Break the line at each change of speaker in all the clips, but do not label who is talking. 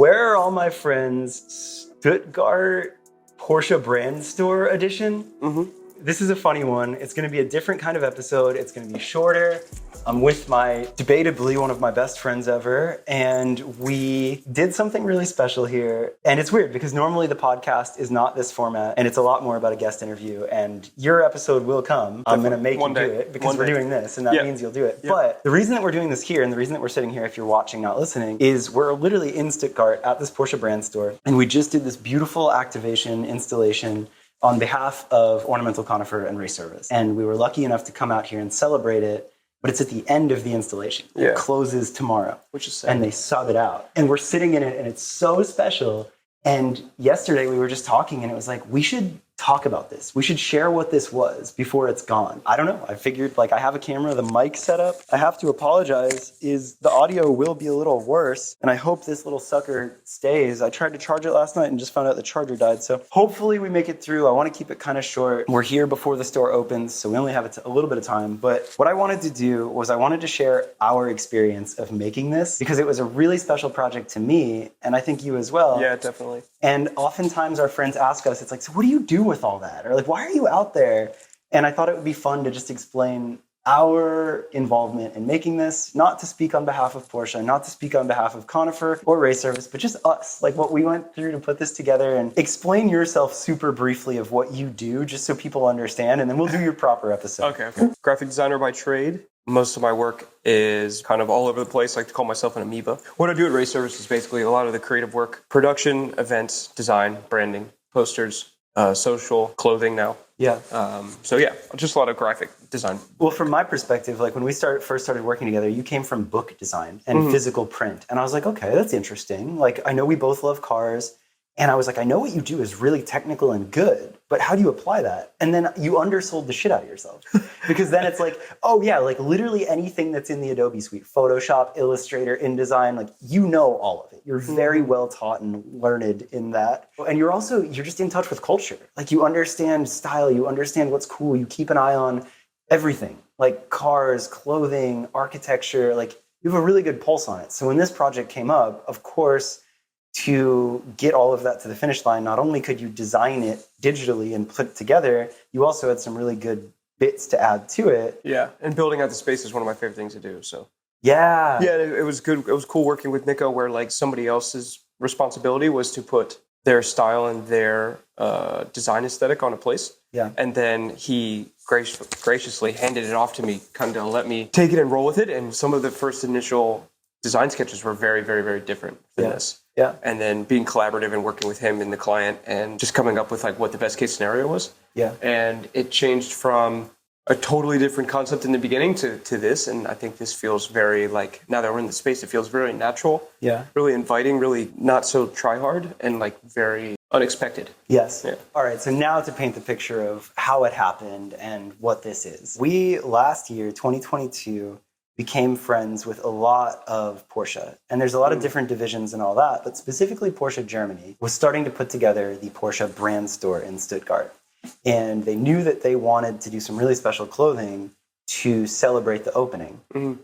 Where are all my friends? Stuttgart Porsche Brand Store edition. This is a funny one. It's going to be a different kind of episode. It's going to be shorter. I'm with my, debatably, one of my best friends ever, and we did something really special here. And it's weird because normally the podcast is not this format, and it's a lot more about a guest interview, and your episode will come. I'm going to make you do it because we're doing this, and that means you'll do it. But the reason that we're doing this here, and the reason that we're sitting here, if you're watching, not listening, is we're literally in Stuttgart at this Porsche Brand Store, and we just did this beautiful activation installation on behalf of Ornamental Conifer and Race Service. And we were lucky enough to come out here and celebrate it, but it's at the end of the installation. It closes tomorrow. Which is sad. And they sub it out. And we're sitting in it, and it's so special. And yesterday we were just talking, and it was like, we should talk about this. We should share what this was before it's gone. I don't know. I figured, like, I have a camera, the mic set up. I have to apologize, is the audio will be a little worse, and I hope this little sucker stays. I tried to charge it last night and just found out the charger died, so hopefully we make it through. I want to keep it kind of short. We're here before the store opens, so we only have a little bit of time, but what I wanted to do was I wanted to share our experience of making this, because it was a really special project to me, and I think you as well.
Yeah, definitely.
And oftentimes our friends ask us, it's like, so what do you do with all that? Or like, why are you out there? And I thought it would be fun to just explain our involvement in making this, not to speak on behalf of Porsche, not to speak on behalf of Conifer or Race Service, but just us, like what we went through to put this together. And explain yourself super briefly of what you do, just so people understand, and then we'll do your proper episode.
Okay. Graphic designer by trade. Most of my work is kind of all over the place. I like to call myself an amoeba. What I do at Race Service is basically a lot of the creative work: production, events, design, branding, posters, social, clothing now.
Yeah.
So yeah, just a lot of graphic design.
Well, from my perspective, like when we first started working together, you came from book design and physical print. And I was like, okay, that's interesting. Like, I know we both love cars. And I was like, I know what you do is really technical and good, but how do you apply that? And then you undersold the shit out of yourself. Because then it's like, oh yeah, like literally anything that's in the Adobe suite, Photoshop, Illustrator, InDesign, like you know all of it. You're very well taught and learned in that. And you're just in touch with culture. Like you understand style, you understand what's cool, you keep an eye on everything. Like cars, clothing, architecture, like you have a really good pulse on it. So when this project came up, of course, to get all of that to the finish line, not only could you design it digitally and put it together, you also had some really good bits to add to it.
Yeah, and building out the space is one of my favorite things to do. So
yeah,
it was good. It was cool working with Nico, where like somebody else's responsibility was to put their style and their design aesthetic on a place.
Yeah,
and then he graciously handed it off to me, kind of let me take it and roll with it. And some of the first initial design sketches were very, very, very different than this.
Yeah.
And then being collaborative and working with him and the client and just coming up with like what the best case scenario was.
Yeah.
And it changed from a totally different concept in the beginning to this. And I think this feels very like, now that we're in the space, it feels very natural.
Yeah.
Really inviting, really not so try hard and like very unexpected.
Yes.
Yeah.
All right. So now to paint the picture of how it happened and what this is. We last year, 2022, became friends with a lot of Porsche. And there's a lot of different divisions and all that, but specifically Porsche Germany was starting to put together the Porsche Brand Store in Stuttgart. And they knew that they wanted to do some really special clothing to celebrate the opening.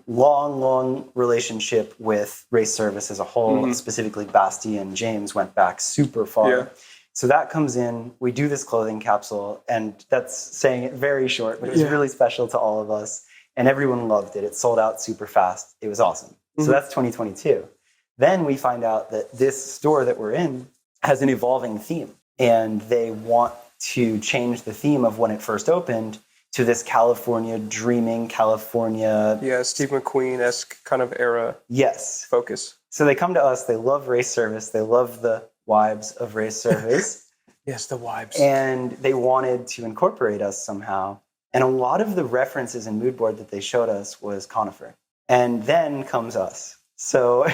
Long relationship with Race Service as a whole, specifically Basti and James went back super far. Yeah. So that comes in, we do this clothing capsule, and that's saying it very short, but it was really special to all of us. And everyone loved it. It sold out super fast. It was awesome. So that's 2022. Then we find out that this store that we're in has an evolving theme. And they want to change the theme of when it first opened to this California, dreaming California.
Yeah, Steve McQueen-esque kind of era focus.
So they come to us. They love Race Service. They love the vibes of Race Service.
Yes, the vibes.
And they wanted to incorporate us somehow. And a lot of the references and mood board that they showed us was Conifer. And then comes us. So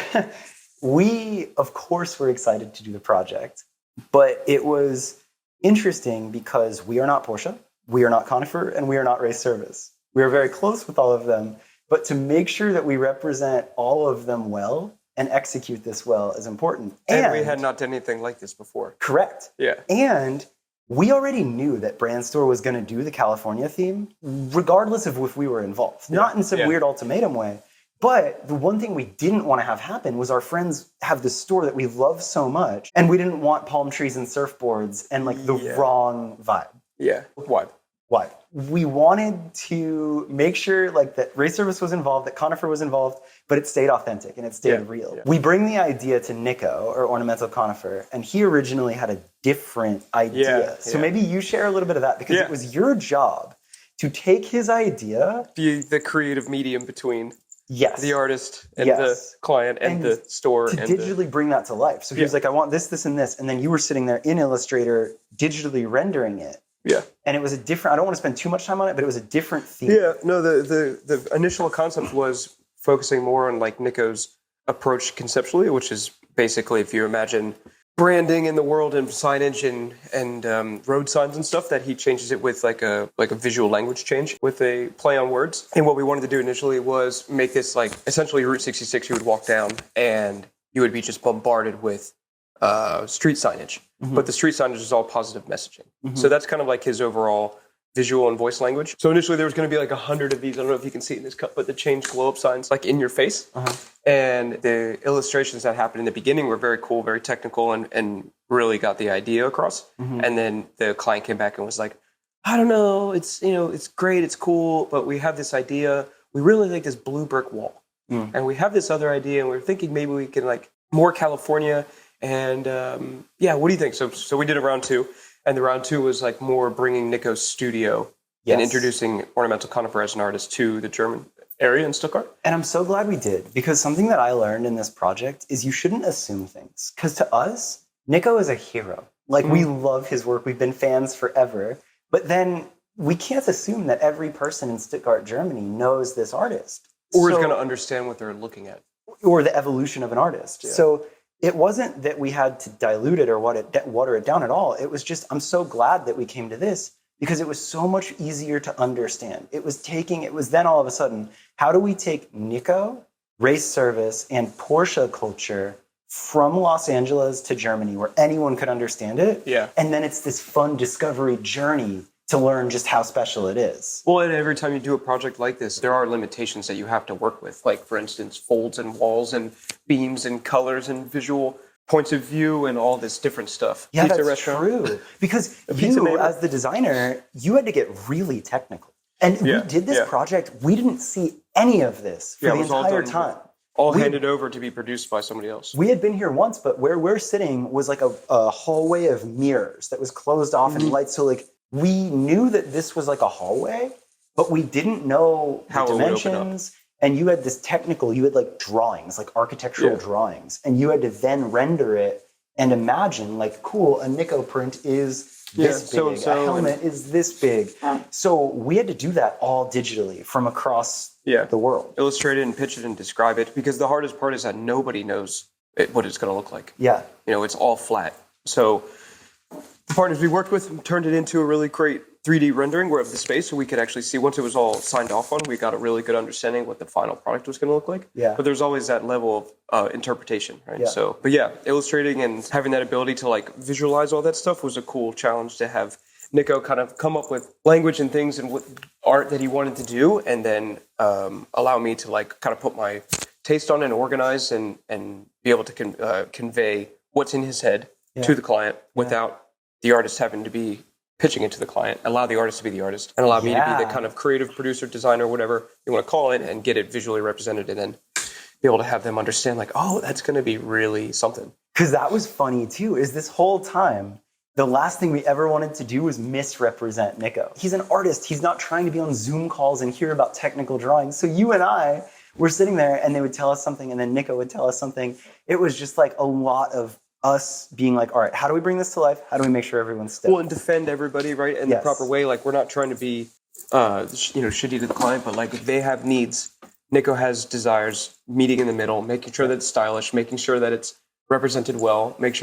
we, of course, were excited to do the project. But it was interesting because we are not Porsche, we are not Conifer, and we are not Race Service. We are very close with all of them. But to make sure that we represent all of them well and execute this well is important.
And we had not done anything like this before.
Correct.
Yeah.
And we already knew that Brand Store was going to do the California theme, regardless of if we were involved. Not in some weird ultimatum way, But the one thing we didn't want to have happen was our friends have this store that we love so much, and we didn't want palm trees and surfboards and like the wrong vibe.
Yeah. Why?
We wanted to make sure like that Race Service was involved, that Conifer was involved, but it stayed authentic and it stayed real. Yeah. We bring the idea to Nico, or Ornamental Conifer, and he originally had a different idea. Yeah, so maybe you share a little bit of that, because it was your job to take his idea.
Be the creative medium between the artist and the client and the store.
To digitally bring that to life. So he was like, I want this, this, and this. And then you were sitting there in Illustrator digitally rendering it.
Yeah.
And it was a different, I don't want to spend too much time on it, but it was a different theme.
Yeah, no, the initial concept was focusing more on like Nico's approach conceptually, which is basically, if you imagine branding in the world and signage and road signs and stuff, that he changes it with like a visual language change with a play on words. And what we wanted to do initially was make this like essentially Route 66. You would walk down and you would be just bombarded with street signage, but the street signage is all positive messaging. So that's kind of like his overall visual and voice language. So initially there was going to be like 100 of these. I don't know if you can see it in this cup, but the change glow up signs like in your face. And the illustrations that happened in the beginning were very cool, very technical, and really got the idea across. And then the client came back and was like, I don't know, it's great, it's cool, but we have this idea. We really like this blue brick wall. And we have this other idea, and we're thinking maybe we can like more California. And what do you think? So we did a round two, and the round two was like more bringing Nico's studio and introducing Ornamental Conifer as an artist to the German area in Stuttgart.
And I'm so glad we did, because something that I learned in this project is you shouldn't assume things. Because to us, Nico is a hero. Like we love his work. We've been fans forever. But then we can't assume that every person in Stuttgart, Germany knows this artist.
Or is going to understand what they're looking at.
Or the evolution of an artist. Yeah. So it wasn't that we had to dilute it or water it down at all. It was just, I'm so glad that we came to this, because it was so much easier to understand. It was then all of a sudden, how do we take Nico, Race Service, and Porsche culture from Los Angeles to Germany where anyone could understand it?
Yeah.
And then it's this fun discovery journey to learn just how special it is.
Well, and every time you do a project like this, there are limitations that you have to work with. Like, for instance, folds and walls and beams and colors and visual points of view and all this different stuff.
Yeah, that's true. Because you, as the designer, you had to get really technical. And we did this project, we didn't see any of this for the entire time.
All handed over to be produced by somebody else.
We had been here once, but where we're sitting was like a hallway of mirrors that was closed off and lights. So like, we knew that this was like a hallway, but we didn't know
how
the dimensions. And you had this technical, you had like drawings, like architectural drawings, and you had to then render it and imagine like, cool, a Nico print is this big, a helmet is this big. So we had to do that all digitally from across the world.
Illustrate it and pitch it and describe it, because the hardest part is that nobody knows what it's going to look like.
Yeah.
It's all flat. So the partners we worked with turned it into a really great 3D rendering of the space, so we could actually see, once it was all signed off on, we got a really good understanding of what the final product was going to look like.
Yeah.
But there's always that level of interpretation, right?
Yeah.
So, but yeah, illustrating and having that ability to like visualize all that stuff was a cool challenge to have Nico kind of come up with language and things and what art that he wanted to do, and then allow me to like kind of put my taste on it and organize and be able to convey what's in his head to the client without the artist having to be pitching it to the client, allow the artist to be the artist, and allow me to be the kind of creative producer, designer, whatever you want to call it, and get it visually represented, and then be able to have them understand like, oh, that's going to be really something.
Because that was funny too, is this whole time, the last thing we ever wanted to do was misrepresent Nico. He's an artist. He's not trying to be on Zoom calls and hear about technical drawings. So you and I were sitting there and they would tell us something and then Nico would tell us something. It was just like a lot of us being like, all right, how do we bring this to life? How do we make sure everyone's stoked?
Well, and defend everybody, right, in the proper way. Like, we're not trying to be, shitty to the client, but like, if they have needs, Nico has desires, meeting in the middle, making sure that it's stylish, making sure that it's represented well, making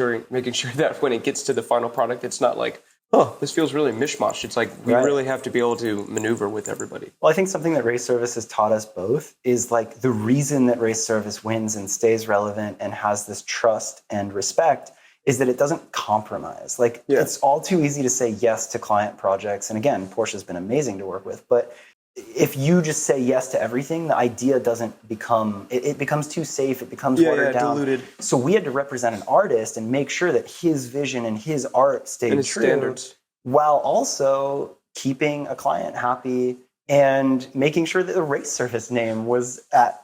sure that when it gets to the final product, it's not like, oh, this feels really mishmash. It's like, we really have to be able to maneuver with everybody.
Well, I think something that Race Service has taught us both is like the reason that Race Service wins and stays relevant and has this trust and respect is that it doesn't compromise. Like, it's all too easy to say yes to client projects. And again, Porsche's been amazing to work with, but if you just say yes to everything, the idea doesn't become, it becomes too safe, it becomes watered down.
Diluted.
So we had to represent an artist and make sure that his vision and his art stayed
And his
true,
standards.
while also keeping a client happy and making sure that the race service name was at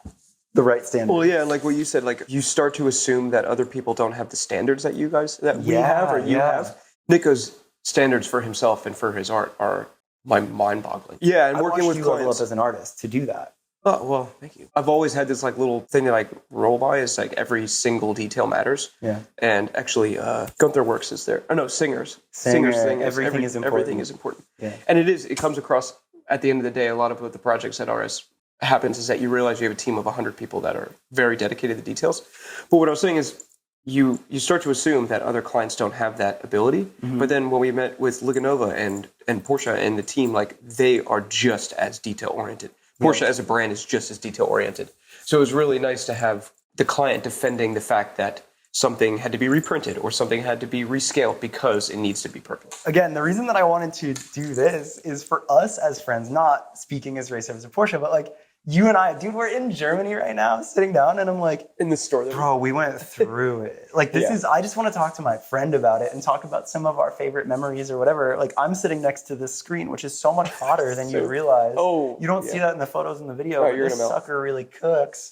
the right standard.
Well, yeah, like what you said, like you start to assume that other people don't have the standards that you guys, that we have or you have. Nico's standards for himself and for his art are mind-boggling. Yeah, and working with
you
clients.
level up as an artist to do that.
Oh, well, thank you. I've always had this like little thing that I roll by is like every single detail matters.
Yeah.
And actually, Gunther Works is there. Oh, no, Singers.
Singer,
Sing
everything is important.
Everything is important.
Yeah.
And it comes across at the end of the day, a lot of what the projects at RS happens is that you realize you have a team of 100 people that are very dedicated to the details. But what I was saying is you start to assume that other clients don't have that ability. Mm-hmm. But then when we met with Liganova and Porsche and the team, like they are just as detail oriented. Porsche as a brand is just as detail oriented. So it was really nice to have the client defending the fact that something had to be reprinted or something had to be rescaled because it needs to be perfect.
Again, the reason that I wanted to do this is for us as friends, not speaking as race service of Porsche, but like you and I, dude, we're in Germany right now, sitting down, and I'm like,
in the store,
bro, we went through it. Like this is, I just want to talk to my friend about it and talk about some of our favorite memories or whatever. Like I'm sitting next to this screen, which is so much hotter than you realize.
Oh,
you don't see that in the photos in the video,
right,
but this sucker really cooks.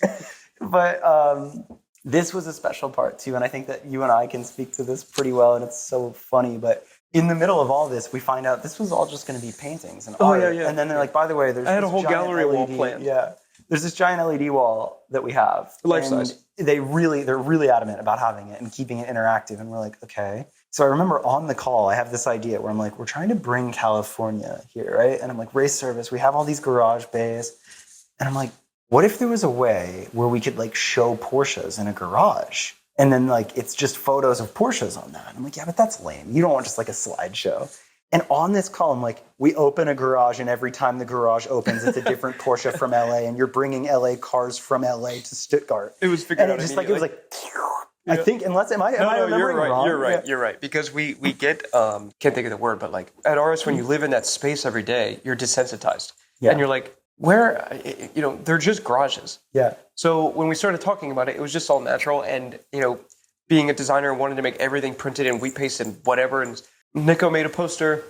But this was a special part too, and I think that you and I can speak to this pretty well, and it's so funny, but in the middle of all this, we find out this was all just going to be paintings and art. And then they're like, by the way, there's
I had a whole gallery
LED
wall planned.
Yeah. There's this giant LED wall that we have.
Life size.
They're really adamant about having it and keeping it interactive. And we're like, okay. So I remember on the call, I have this idea where I'm like, we're trying to bring California here, right? And I'm like, race service, we have all these garage bays. And I'm like, what if there was a way where we could like show Porsches in a garage? And then like, it's just photos of Porsches on that. I'm like, yeah, but that's lame. You don't want just like a slideshow. And on this call, I'm like, we open a garage and every time the garage opens, it's a different Porsche from LA and you're bringing LA cars from LA to Stuttgart.
It was figured out.
And it was like, I think, unless, am I remembering wrong?
You're right. Because we get, can't think of the word, but like at RS, when you live in that space every day, you're desensitized. Yeah. And you're like, where, they're just garages.
Yeah. So
when we started talking about it, it was just all natural. And, being a designer and wanting to make everything printed and wheat paste and whatever. And Nico made a poster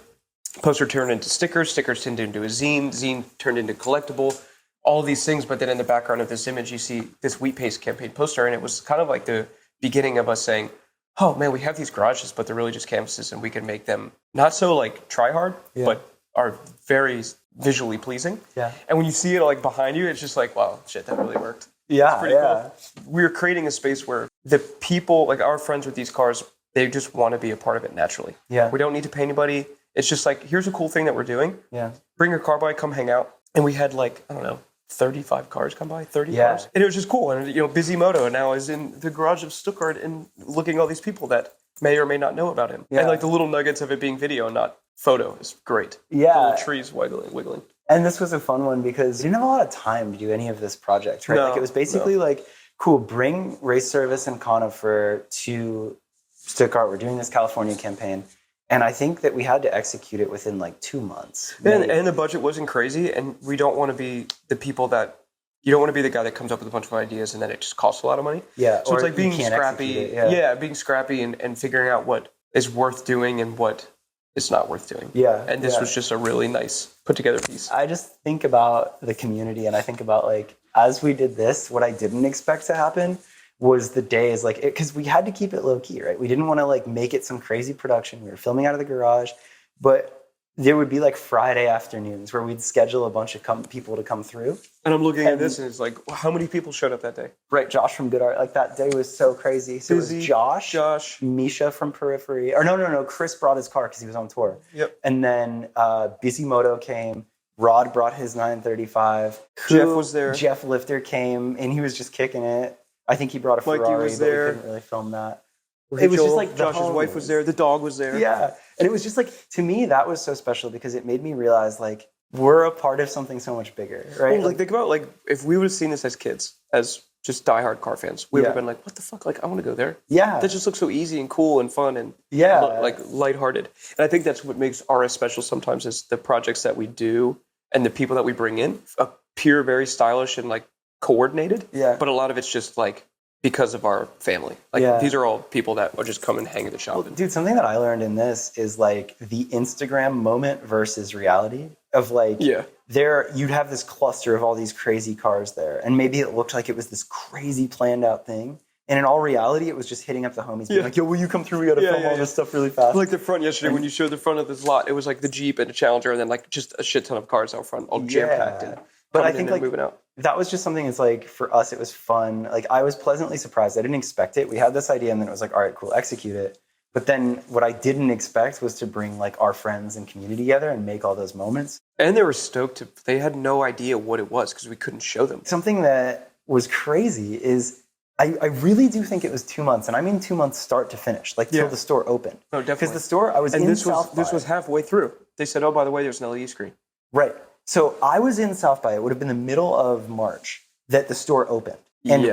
turned into stickers turned into a zine turned into collectible, all these things. But then in the background of this image, you see this wheat paste campaign poster. And it was kind of like the beginning of us saying, oh man, we have these garages, but they're really just canvases and we can make them not so like try hard, but are very visually pleasing.
Yeah.
And when you see it like behind you, it's just like, wow, shit, that really worked.
Yeah.
It's pretty cool. We're creating a space where the people, like our friends with these cars, they just want to be a part of it naturally.
Yeah.
We don't need to pay anybody. It's just like, here's a cool thing that we're doing.
Yeah.
Bring your car by, come hang out. And we had like, I don't know, 35 cars come by, 30 cars. And it was just cool. And, Busy Moto now is in the garage of Stuttgart and looking at all these people that may or may not know about him. Yeah. And like the little nuggets of it being video, not photo, is great.
Yeah.
The little trees wiggling.
And this was a fun one because we didn't have a lot of time to do any of this project, right? Like it was basically like, cool, bring race service and Conifer to Stuttgart. We're doing this California campaign. And I think that we had to execute it within like 2 months.
And the budget wasn't crazy. And we don't want to be the people that, you don't want to be the guy that comes up with a bunch of ideas and then it just costs a lot of money.
Yeah.
So it's like being scrappy. Being scrappy and figuring out what is worth doing and what is not worth doing.
Yeah.
And this was just a really nice put together piece.
I just think about the community and I think about like, as we did this, what I didn't expect to happen was the days like, because we had to keep it low key, right? We didn't want to like make it some crazy production. We were filming out of the garage, but there would be like Friday afternoons where we'd schedule a bunch of people to come through.
And I'm looking at this and it's like, how many people showed up that day?
Right, Josh from Good Art. Like that day was so crazy. So Busy, it was Josh, Misha from Periphery. Or no, Chris brought his car because he was on tour.
Yep.
And then Busy Moto came. Rod brought his 935.
Jeff was there.
Jeff Lifter came and he was just kicking it. I think he brought a Ferrari, but we couldn't really film that. It was just like
Josh's wife was there. The dog was there.
Yeah. And it was just like, to me, that was so special because it made me realize like, we're a part of something so much bigger, right?
Well, like think about like, if we would have seen this as kids, as just diehard car fans, we would have been like, what the fuck? Like, I want to go there.
Yeah.
That just looks so easy and cool and fun and like lighthearted. And I think that's what makes RS special sometimes is the projects that we do and the people that we bring in appear very stylish and like coordinated.
Yeah.
But a lot of it's just like because of our family. Like these are all people that will just come and hang at the shop.
Well, dude, something that I learned in this is like the Instagram moment versus reality of like, there you'd have this cluster of all these crazy cars there. And maybe it looked like it was this crazy planned out thing. And in all reality, it was just hitting up the homies being like, yo, will you come through? We got to film all this stuff really fast.
Like the front yesterday, when you showed the front of this lot, it was like the Jeep and a Challenger and then like just a shit ton of cars out front, all jam-packed. And
but I think like
moving out.
That was just something that's like, for us, it was fun. Like I was pleasantly surprised. I didn't expect it. We had this idea and then it was like, all right, cool, execute it. But then what I didn't expect was to bring like our friends and community together and make all those moments.
And they were stoked. They had no idea what it was because we couldn't show them.
Something that was crazy is I really do think it was 2 months. And I mean 2 months start to finish, like till the store opened.
No, definitely.
Because the store, I was in South by.
This was halfway through. They said, oh, by the way, there's an LED screen.
Right. So I was in South by. It would have been the middle of March that the store opened. And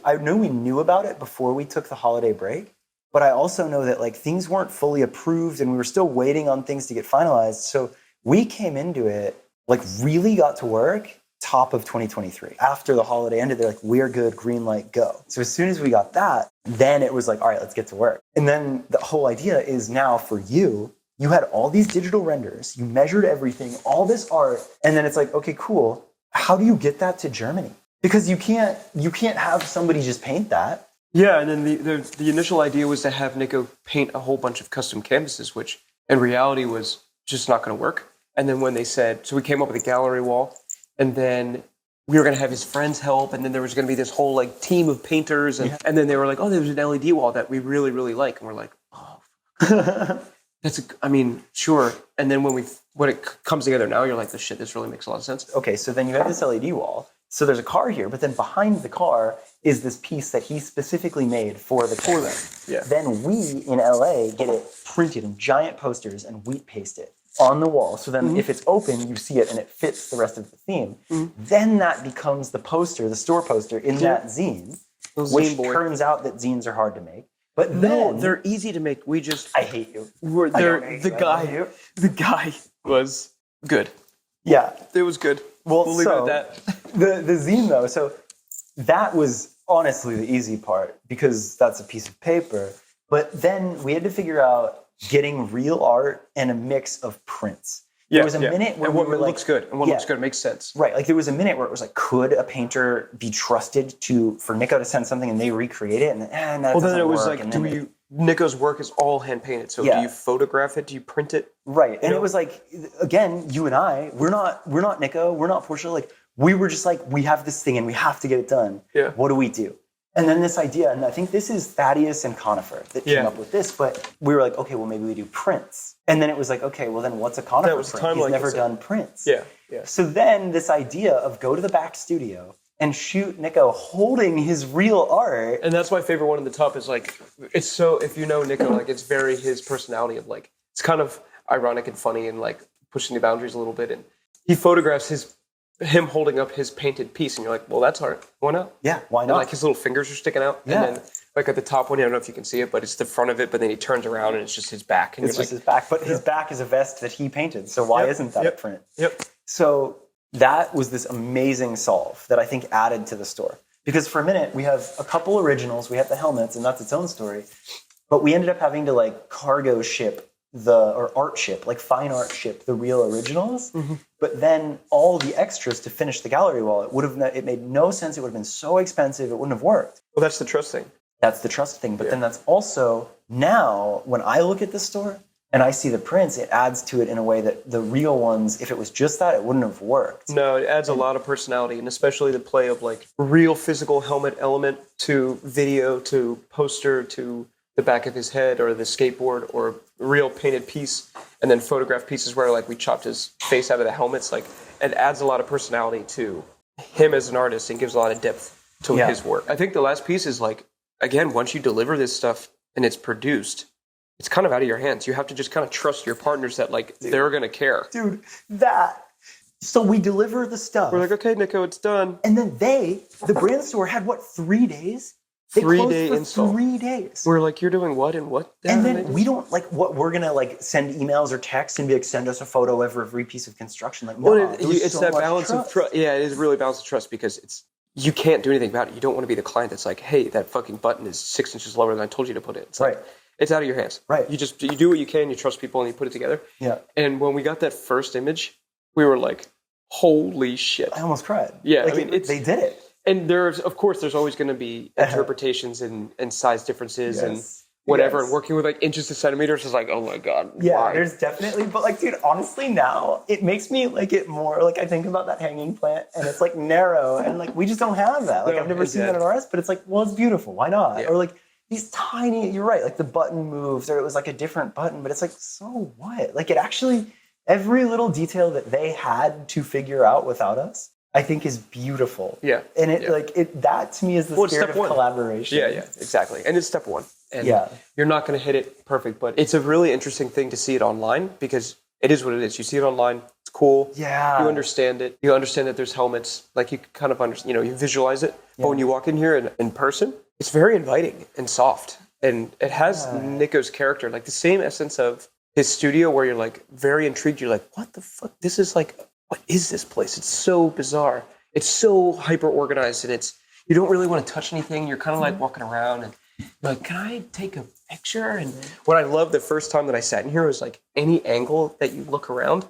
I know we knew about it before we took the holiday break. But I also know that like things weren't fully approved and we were still waiting on things to get finalized. So we came into it, like really got to work top of 2023. After the holiday ended, they're like, we're good, green light, go. So as soon as we got that, then it was like, all right, let's get to work. And then the whole idea is now for you, you had all these digital renders, you measured everything, all this art, and then it's like, okay, cool. How do you get that to Germany? Because you can't have somebody just paint that.
Yeah, and then the initial idea was to have Nico paint a whole bunch of custom canvases, which in reality was just not going to work. And then when they said, so we came up with a gallery wall, and then we were going to have his friends help, and then there was going to be this whole like team of painters, and then they were like, oh, there's an LED wall that we really, really like, and we're like, oh, sure. And then when it comes together now, you're like, this really makes a lot of sense.
Okay, so then you have this LED wall. So there's a car here, but then behind the car is this piece that he specifically made for the car.
Yeah.
Then we in LA get it printed in giant posters and wheat paste it on the wall. So then if it's open, you see it and it fits the rest of the theme. Then that becomes the poster, the store poster in that zine, which turns out that zines are hard to make. But
no, they're easy to make.
I hate you.
The guy was good.
Yeah.
It was good.
Well,
we'll leave it at that.
The zine, though, so that was honestly the easy part because that's a piece of paper. But then we had to figure out getting real art and a mix of prints. There was a minute where
what looks good and what looks good makes sense.
Right. Like there was a minute where it was like, could a painter be trusted for Nico to send something and they recreate it? And no,
then it was like, Nico's work is all hand painted. So do you photograph it? Do you print it?
Right. And it was like, again, you and I, we're not Nico, we're not Porsche. Like we were just like, we have this thing and we have to get it done.
Yeah.
What do we do? And then this idea, and I think this is Thaddeus and Conifer that came up with this, but we were like, okay, well, maybe we do prints. And then it was like, okay, well, then what's a Conifer print? He's never done prints.
Yeah.
So then this idea of go to the back studio and shoot Nico holding his real art.
And that's my favorite one in the top is like, it's so, if you know Nico, like it's very his personality of like, it's kind of ironic and funny and like pushing the boundaries a little bit. And he photographs him holding up his painted piece, and you're like, well, that's art. Why not?
Yeah, why not?
And like his little fingers are sticking out.
Yeah.
And then like at the top one, I don't know if you can see it, but it's the front of it, but then he turns around and it's just his back. And
it's just his back, but his back is a vest that he painted. So why isn't that a print?
Yep.
So that was this amazing solve that I think added to the store. Because for a minute, we have a couple originals, we have the helmets, and that's its own story. But we ended up having to like cargo ship art ship, like fine art ship the real originals. But then all the extras to finish the gallery wall, it made no sense. It would have been so expensive. It wouldn't have worked.
Well, that's the trust thing.
That's the trust thing. But then that's also now when I look at the store and I see the prints, it adds to it in a way that the real ones, if it was just that, it wouldn't have worked.
No, it adds a lot of personality, and especially the play of like real physical helmet element to video to poster to the back of his head or the skateboard or real painted piece, and then photograph pieces where like we chopped his face out of the helmets. Like it adds a lot of personality to him as an artist and gives a lot of depth to his work. I think the last piece is like, again, once you deliver this stuff and it's produced, it's kind of out of your hands. You have to just kind of trust your partners that like they're going to care.
Dude, so we deliver the stuff.
We're like, okay, Nico, it's done.
And then the brand store had 3 days They
3-day
closed for
install.
3 days.
We're like, you're doing what and what?
And then we don't like what we're gonna like send emails or text and be like, send us a photo of every piece of construction. Like, no,
it's
so
that
much
balance of trust. Yeah, it is really balance of trust because you can't do anything about it. You don't want to be the client that's like, hey, that fucking button is 6 inches lower than I told you to put it. It's like, it's out of your hands.
Right.
You do what you can. You trust people and you put it together.
Yeah.
And when we got that first image, we were like, holy shit.
I almost cried.
Yeah.
Like,
I mean,
they did it.
And there's always going to be interpretations and size differences and whatever. And working with like inches to centimeters is like, oh my God.
Yeah,
why?
there's definitely, but like, dude, honestly now, it makes me like it more, like I think about that hanging plant and it's like narrow and like, we just don't have that. Like I've never seen that in RS, but it's like, well, it's beautiful. Why not?
Yeah.
Or like these tiny, you're right, like the button moved or it was like a different button, but it's like, so what? Like it actually, every little detail that they had to figure out without us, I think is beautiful.
Yeah.
And that to me is the spirit of collaboration.
Yeah, exactly. And it's step one. And
yeah.
You're not going to hit it perfect, but it's a really interesting thing to see it online because it is what it is. You see it online. It's cool.
Yeah.
You understand it. You understand that there's helmets. Like you kind of understand, you visualize it. Yeah. But when you walk in here in person, it's very inviting and soft. And it has Nico's character, like the same essence of his studio where you're like very intrigued. You're like, what the fuck? This is like, what is this place? It's so bizarre. It's so hyper organized and you don't really want to touch anything. You're kind of like walking around and you're like, can I take a picture? And what I loved the first time that I sat in here was like any angle that you look around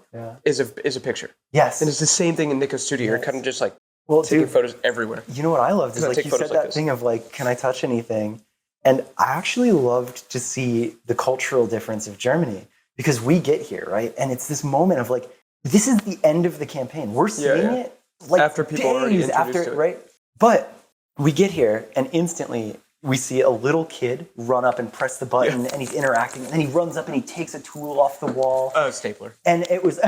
is a picture.
Yes.
And it's the same thing in Nico's studio. You're kind of just like taking
taking
photos everywhere.
You know what I loved is like you said that thing of like, can I touch anything? And I actually loved to see the cultural difference of Germany because we get here, right? And it's this moment of like, this is the end of the campaign. We're seeing it like
after people are already introduced to it.
Right? But we get here and instantly we see a little kid run up and press the button and he's interacting. And then he runs up and he takes a tool off the wall.
Stapler.
And it was...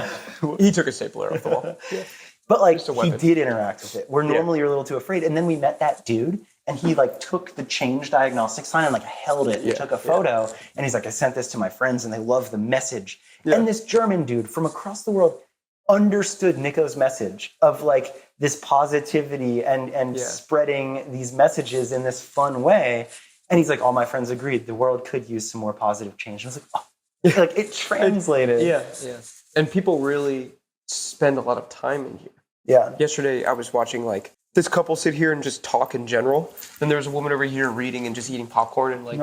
he took a stapler off the wall. Yeah.
But like he did interact with it. Where normally you're a little too afraid. And then we met that dude and he like took the change diagnostic sign and like held it and took a photo. And he's like, I sent this to my friends and they love the message. Yeah. And this German dude from across the world understood Nico's message of like this positivity and spreading these messages in this fun way. And he's like, all my friends agreed. The world could use some more positive change. And I was like, oh, like it translated.
Yeah. And people really spend a lot of time in here.
Yeah.
Yesterday I was watching like this couple sit here and just talk in general. Then there's a woman over here reading and just eating popcorn and like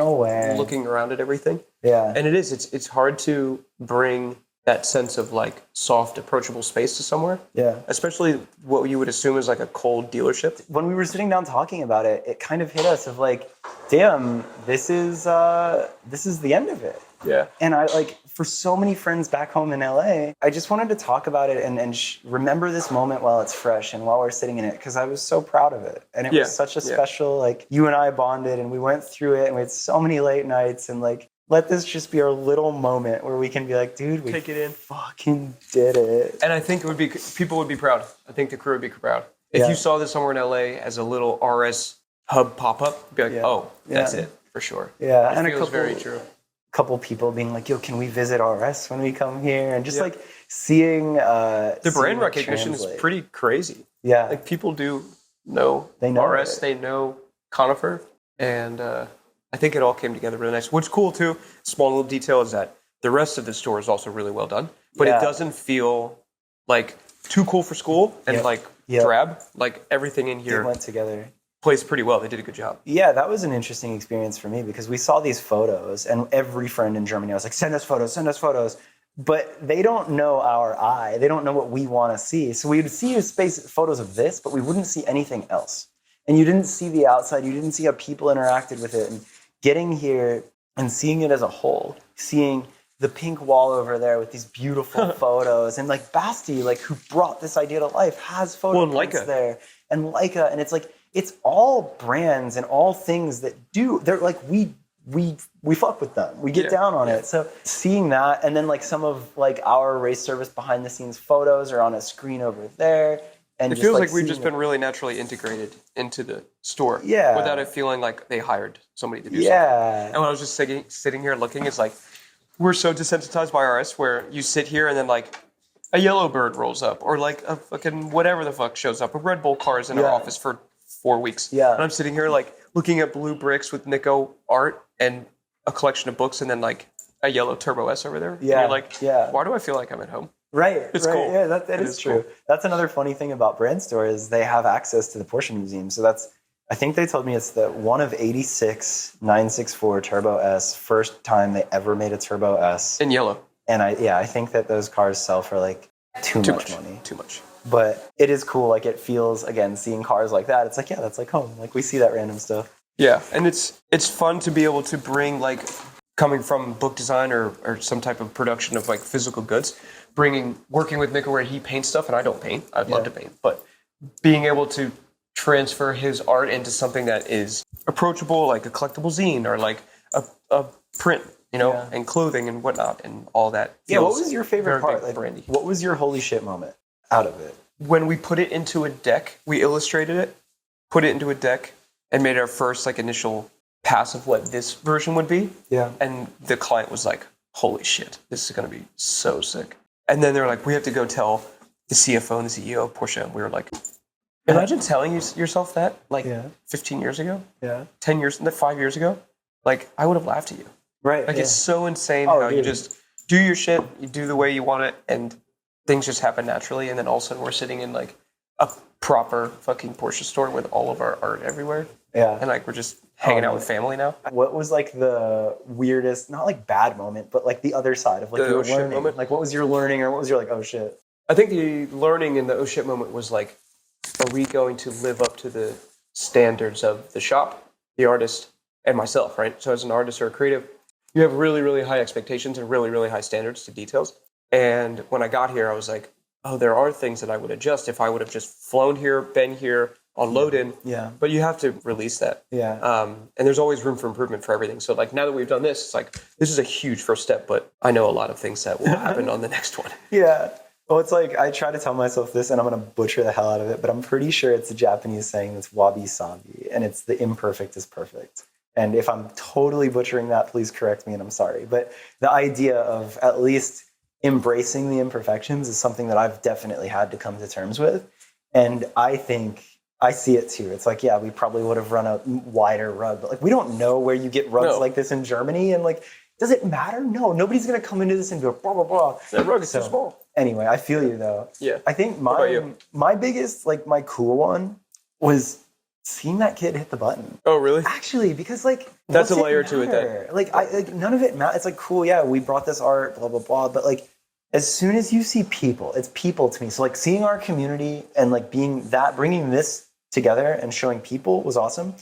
looking around at everything.
Yeah.
And it's hard to bring that sense of like soft, approachable space to somewhere. Yeah. Especially what you would assume is like a cold dealership.
When we were sitting down talking about it, it kind of hit us of like, damn, this is the end of it.
Yeah.
And I like, for so many friends back home in LA, I just wanted to talk about it and remember this moment while it's fresh and while we're sitting in it, because I was so proud of it. And it was such a special, like, you and I bonded and we went through it and we had so many late nights and like, let this just be our little moment where we can be like, dude, we
take it in.
Fucking did it.
And I think people would be proud. I think the crew would be proud. If you saw this somewhere in LA as a little RS hub pop-up, be like, oh, that's it, for sure.
Yeah,
and it feels very true.
Couple people being like, yo, can we visit RS when we come here? And just like seeing
the brand recognition is pretty crazy.
Yeah.
Like people do know RS, they know Conifer, and I think it all came together really nice. What's cool too, small little detail, is that the rest of the store is also really well done, but it doesn't feel like too cool for school and like drab. Like everything in here
went together.
Plays pretty well. They did a good job.
Yeah, that was an interesting experience for me because we saw these photos and every friend in Germany, I was like, send us photos. But they don't know our eye. They don't know what we want to see. So we would see photos of this, but we wouldn't see anything else. And you didn't see the outside. You didn't see how people interacted with it. And getting here and seeing it as a whole, seeing the pink wall over there with these beautiful photos. And like Basti, like who brought this idea to life, has photo prints there. And Leica. And it's like, it's all brands and all things that they're like, we fuck with them. We get down on it. So seeing that, and then like some of like our race service behind the scenes photos are on a screen over there. And
it feels like we've just been really naturally integrated into the store.
Yeah.
Without it feeling like they hired somebody to do something.
Yeah.
And when I was just sitting here looking, it's like, we're so desensitized by RS where you sit here and then like a yellow bird rolls up or like a fucking whatever the fuck shows up. A Red Bull car is in our office for 4 weeks.
Yeah.
And I'm sitting here like, looking at blue bricks with Nico art and a collection of books and then like a yellow Turbo S over there.
Yeah.
And you're like, why do I feel like I'm at home?
Right.
It's
right.
cool.
Yeah, that is true. Cool. That's another funny thing about Brand Store is they have access to the Porsche Museum. So I think they told me it's the one of 86 964 Turbo S, first time they ever made a Turbo S.
In yellow.
And I think that those cars sell for like too much money.
Too much.
But it is cool. Like it feels, again, seeing cars like that, it's like, yeah, that's like home. Like we see that random stuff.
Yeah. And it's fun to be able to bring like coming from book design or some type of production of like physical goods, working with Nico where he paints stuff and I don't paint. I'd love to paint. But being able to transfer his art into something that is approachable, like a collectible zine or like a print, and clothing and whatnot and all that.
Yeah, what was your favorite part?
Like, brandy.
What was your holy shit moment out of it?
When we put it into a deck, we illustrated it, put it into a deck, and made our first like initial pass of what this version would be. Yeah. And the client was like, holy shit, this is going to be so sick. And then they're like, we have to go tell the CFO and the CEO of Porsche. And we were like, imagine telling yourself that like 15 years ago, 10 years, 5 years ago. Like, I would have laughed at you. Right. Like, it's so insane how you just do your shit, you do the way you want it, and things just happen naturally. And then all of a sudden we're sitting in like a proper fucking Porsche store with all of our art everywhere. Yeah. And like, we're just hanging out with family now. What was like the weirdest, not like bad moment, but like the other side of like your learning moment? Like, what was your learning or what was your like, oh shit? I think the learning in the oh shit moment was like, are we going to live up to the standards of the shop, the artist, and myself, right? So as an artist or a creative, you have really, really high expectations and really, really high standards to details. And when I got here, I was like, oh, there are things that I would adjust if I would have just flown here, been here, on load-in. Yeah. But you have to release that. Yeah. And there's always room for improvement for everything. So like now that we've done this, it's like, this is a huge first step, but I know a lot of things that will happen on the next one. Yeah. Well, it's like, I try to tell myself this, and I'm going to butcher the hell out of it, but I'm pretty sure it's a Japanese saying that's wabi-sabi, and it's the imperfect is perfect. And if I'm totally butchering that, please correct me, and I'm sorry. But the idea of at least embracing the imperfections is something that I've definitely had to come to terms with. And I think I see it too. It's like, yeah, we probably would have run a wider rug, but like, we don't know where you get rugs like this in Germany. And like, does it matter? No, nobody's going to come into this and go, blah, blah, blah. That rug is so small. Anyway, I feel you though. Yeah. I think my biggest, like my cool one was seeing that kid hit the button. Oh, really? Actually, because like, that's a layer to it then. Like, none of it matters. It's like, cool, yeah, we brought this art, blah, blah, blah. But like, as soon as you see people, it's people to me. So like seeing our community and like bringing this together and showing people was awesome.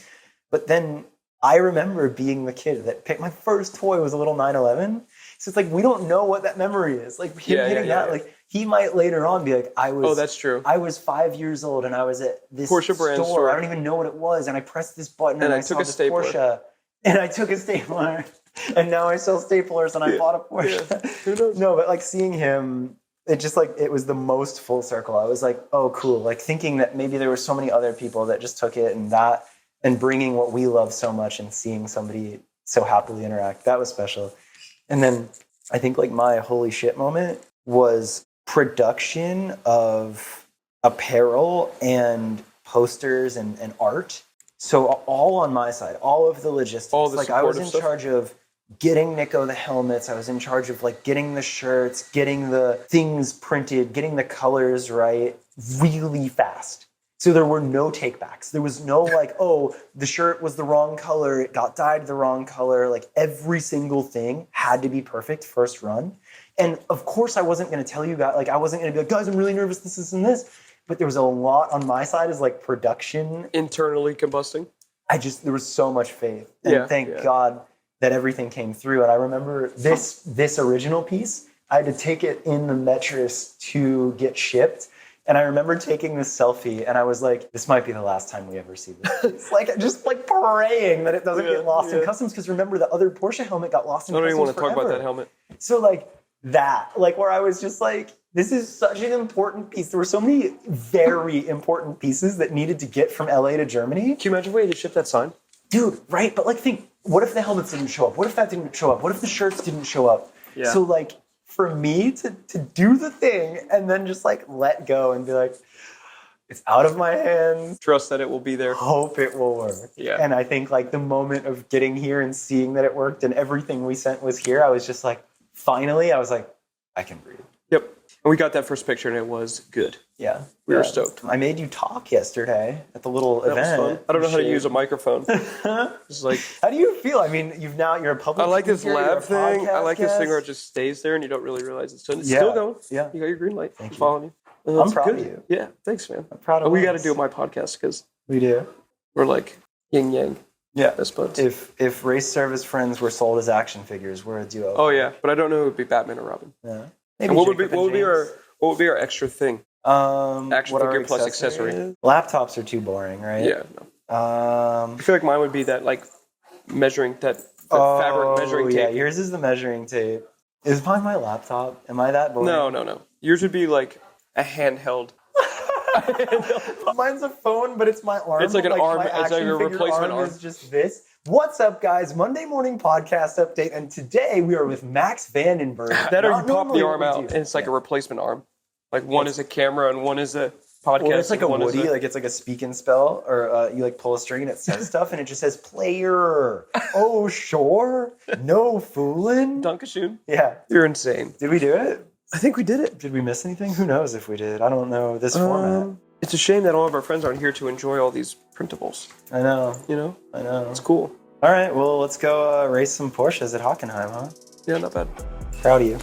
But then I remember being the kid that picked my first toy was a little 911. So it's like, we don't know what that memory is. Like him hitting that, like he might later on be like, oh, that's true. I was 5 years old and I was at this Porsche Brand Store. I don't even know what it was. And I pressed this button and I took a stapler. Porsche, and I took a stapler. And now I sell staplers and I bought a Porsche. Yeah. Who knows? No, but like seeing him, it just like, it was the most full circle. I was like, oh, cool. Like thinking that maybe there were so many other people that just took it and bringing what we love so much and seeing somebody so happily interact. That was special. And then I think like my holy shit moment was production of apparel and posters and art. So all on my side, all of the logistics. Like I was in charge of getting Nico the helmets. I was in charge of like getting the shirts, getting the things printed, getting the colors right really fast. So there were no takebacks. There was no like, oh, the shirt was the wrong color. It got dyed the wrong color. Like every single thing had to be perfect first run. And of course I wasn't going to tell you guys, like I wasn't going to be like, guys, I'm really nervous, this and this. But there was a lot on my side is like production. Internally combusting? There was so much faith. And thank God that everything came through. And I remember this original piece, I had to take it in the Metris to get shipped. And I remember taking this selfie and I was like, this might be the last time we ever see this piece. Like, just like praying that it doesn't get lost in customs. Because remember, the other Porsche helmet got lost in customs. I don't even want to talk about that helmet. So like that, like where I was just like, this is such an important piece. There were so many very important pieces that needed to get from LA to Germany. Can you imagine if we had to ship that sign? Dude, right? But like think, what if the helmets didn't show up? What if that didn't show up? What if the shirts didn't show up? Yeah. So like, for me to do the thing and then just like let go and be like,
It's out of my hands.
Trust that it will be there.
Hope it will work.
Yeah.
And I think like the moment of getting here and seeing that it worked and everything we sent was here, I was just like, finally, I was like, I can breathe.
Yep. And we got that first picture and it was good.
Yeah.
We were stoked.
I made you talk yesterday at the little event.
That was fun. I don't know how to use a microphone. It's like,
how do you feel? I mean, you're a public
I like this
speaker, you're
lab
a
thing. I like
podcast
this thing where it
guest.
just stays there and you don't really realize it's done. It's
Yeah.
still going.
Yeah.
You got your green light.
Thank you.
Following you.
I'm proud of you.
Yeah. Thanks, man.
I'm proud of
We got to
us.
do my podcast because
We do.
we're like yin yang.
Yeah.
Best buds.
If race service friends were sold as action figures, we're a duo.
Oh yeah, but I don't know who would be Batman or Robin.
Yeah.
And what would
Jacob and
be
James.
what would be our extra thing?
What
Action figure
our
plus
accessory
accessory.
is? Laptops are too boring, right?
Yeah. No. I feel like mine would be that like measuring that fabric measuring tape.
Yeah, yours is the measuring tape. Is mine my laptop? Am I that boring?
No. Yours would be like a handheld.
Mine's a phone, but it's my arm.
It's like an arm.
My
It's like
action
a
figure
replacement arm.
is just this. What's up, guys? Monday morning podcast update, and today we are with Max Vandenberg.
That or you
Not
pop
normally
the
what
arm
we
out
do.
and it's like a replacement arm. Like one is a camera and one is a podcast.
Well, it's like a
and one is
Woody, like it's like a speak and spell, or you like pull a string and it says stuff, and it just says player. Oh, sure, no fooling.
Dunkashoon.
Yeah,
You're insane.
did we do it?
I think we did it.
Did we miss anything? Who knows if we did? I don't know this format.
It's a shame that all of our friends aren't here to enjoy all these printables.
I know.
You know?
I know.
It's cool.
All right, well, let's go race some Porsches at Hockenheim, huh?
Yeah, not bad.
Proud of you.